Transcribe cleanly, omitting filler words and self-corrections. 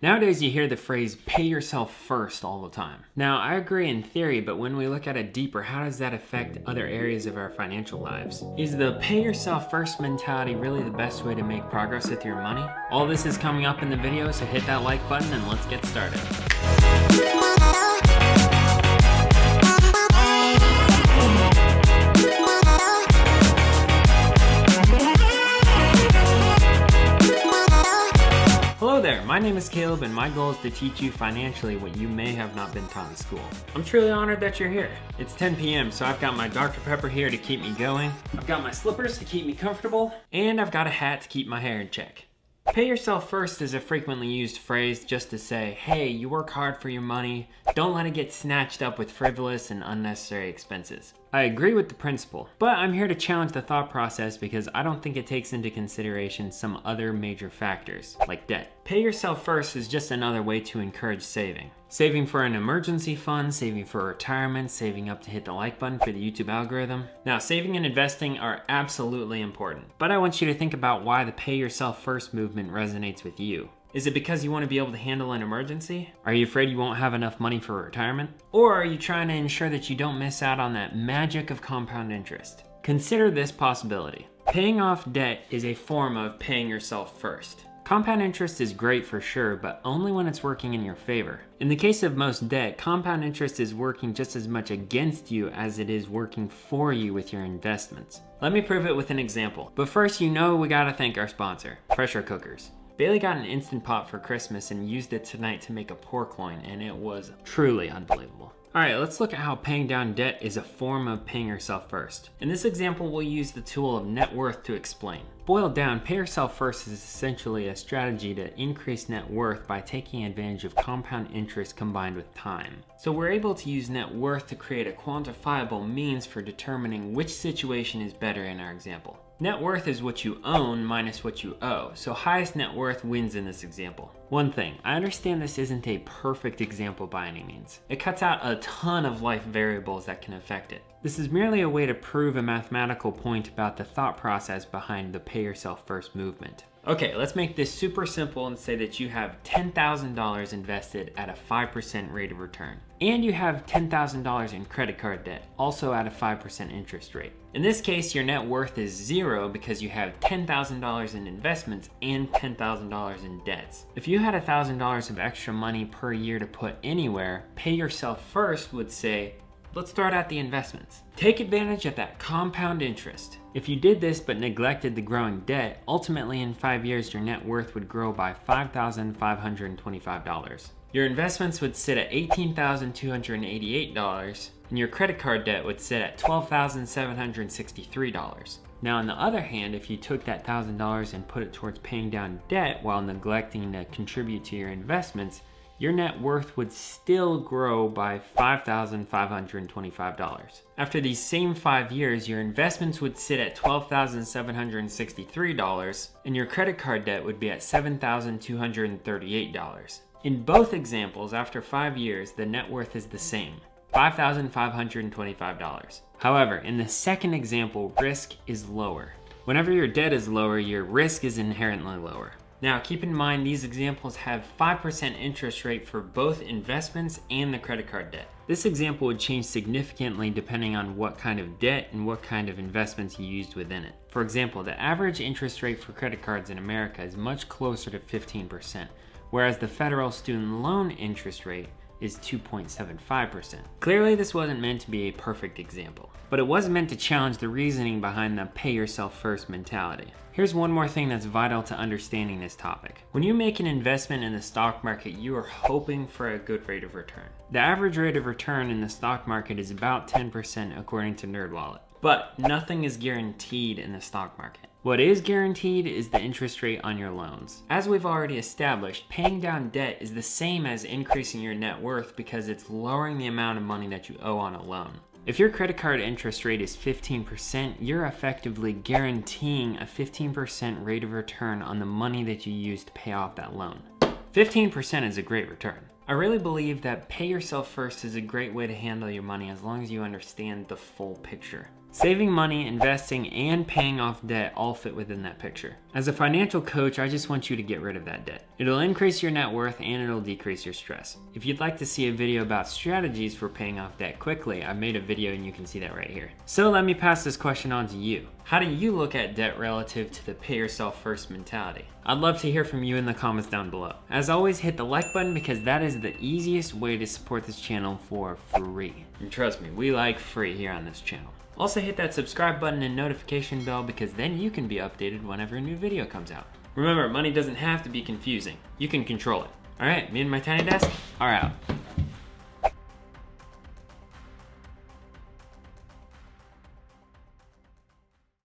Nowadays you hear the phrase pay yourself first all the time. Now I agree in theory, but when we look at it deeper, how does that affect other areas of our financial lives? Is the pay yourself first mentality really the best way to make progress with your money? All this is coming up in the video, so hit that like button and let's get started. Hello there, my name is Caleb and my goal is to teach you financially what you may have not been taught in school. I'm truly honored that you're here. It's 10 p.m. so I've got my Dr. Pepper here to keep me going, I've got my slippers to keep me comfortable, and I've got a hat to keep my hair in check. Pay yourself first is a frequently used phrase just to say, hey, you work hard for your money, don't let it get snatched up with frivolous and unnecessary expenses. I agree with the principle, but I'm here to challenge the thought process because I don't think it takes into consideration some other major factors, like debt. Pay yourself first is just another way to encourage saving. Saving for an emergency fund, saving for retirement, saving up to hit the like button for the YouTube algorithm. Now, saving and investing are absolutely important, but I want you to think about why the pay yourself first movement resonates with you. Is it because you want to be able to handle an emergency? Are you afraid you won't have enough money for retirement? Or are you trying to ensure that you don't miss out on that magic of compound interest? Consider this possibility. Paying off debt is a form of paying yourself first. Compound interest is great for sure, but only when it's working in your favor. In the case of most debt, compound interest is working just as much against you as it is working for you with your investments. Let me prove it with an example. But first, we gotta thank our sponsor, Pressure Cookers. Bailey got an Instant Pot for Christmas and used it tonight to make a pork loin, and it was truly unbelievable. Alright, let's look at how paying down debt is a form of paying yourself first. In this example, we'll use the tool of net worth to explain. Boiled down, pay yourself first is essentially a strategy to increase net worth by taking advantage of compound interest combined with time. So we're able to use net worth to create a quantifiable means for determining which situation is better in our example. Net worth is what you own minus what you owe, so highest net worth wins in this example. One thing, I understand this isn't a perfect example by any means. It cuts out a ton of life variables that can affect it. This is merely a way to prove a mathematical point about the thought process behind the pay yourself first movement. Okay, let's make this super simple and say that you have $10,000 invested at a 5% rate of return. And you have $10,000 in credit card debt, also at a 5% interest rate. In this case, your net worth is zero because you have $10,000 in investments and $10,000 in debts. If you had $1,000 of extra money per year to put anywhere, pay yourself first would say, let's start at the investments. Take advantage of that compound interest. If you did this but neglected the growing debt, ultimately in 5 years your net worth would grow by $5,525. Your investments would sit at $18,288 and your credit card debt would sit at $12,763. Now on the other hand, if you took that $1,000 and put it towards paying down debt while neglecting to contribute to your investments, your net worth would still grow by $5,525. After these same 5 years, your investments would sit at $12,763 and your credit card debt would be at $7,238. In both examples, after 5 years, the net worth is the same, $5,525. However, in the second example, risk is lower. Whenever your debt is lower, your risk is inherently lower. Now keep in mind these examples have 5% interest rate for both investments and the credit card debt. This example would change significantly depending on what kind of debt and what kind of investments you used within it. For example, the average interest rate for credit cards in America is much closer to 15%, whereas the federal student loan interest rate is 2.75%. Clearly this wasn't meant to be a perfect example, but it was meant to challenge the reasoning behind the pay yourself first mentality. Here's one more thing that's vital to understanding this topic. When you make an investment in the stock market, you are hoping for a good rate of return. The average rate of return in the stock market is about 10% according to NerdWallet. But nothing is guaranteed in the stock market. What is guaranteed is the interest rate on your loans. As we've already established, paying down debt is the same as increasing your net worth because it's lowering the amount of money that you owe on a loan. If your credit card interest rate is 15%, you're effectively guaranteeing a 15% rate of return on the money that you use to pay off that loan. 15% is a great return. I really believe that pay yourself first is a great way to handle your money as long as you understand the full picture. Saving money, investing, and paying off debt all fit within that picture. As a financial coach, I just want you to get rid of that debt. It'll increase your net worth and it'll decrease your stress. If you'd like to see a video about strategies for paying off debt quickly, I made a video and you can see that right here. So let me pass this question on to you. How do you look at debt relative to the pay yourself first mentality? I'd love to hear from you in the comments down below. As always, hit the like button because that is the easiest way to support this channel for free. And trust me, we like free here on this channel. Also hit that subscribe button and notification bell because then you can be updated whenever a new video comes out. Remember, money doesn't have to be confusing. You can control it. All right, me and my tiny desk are out.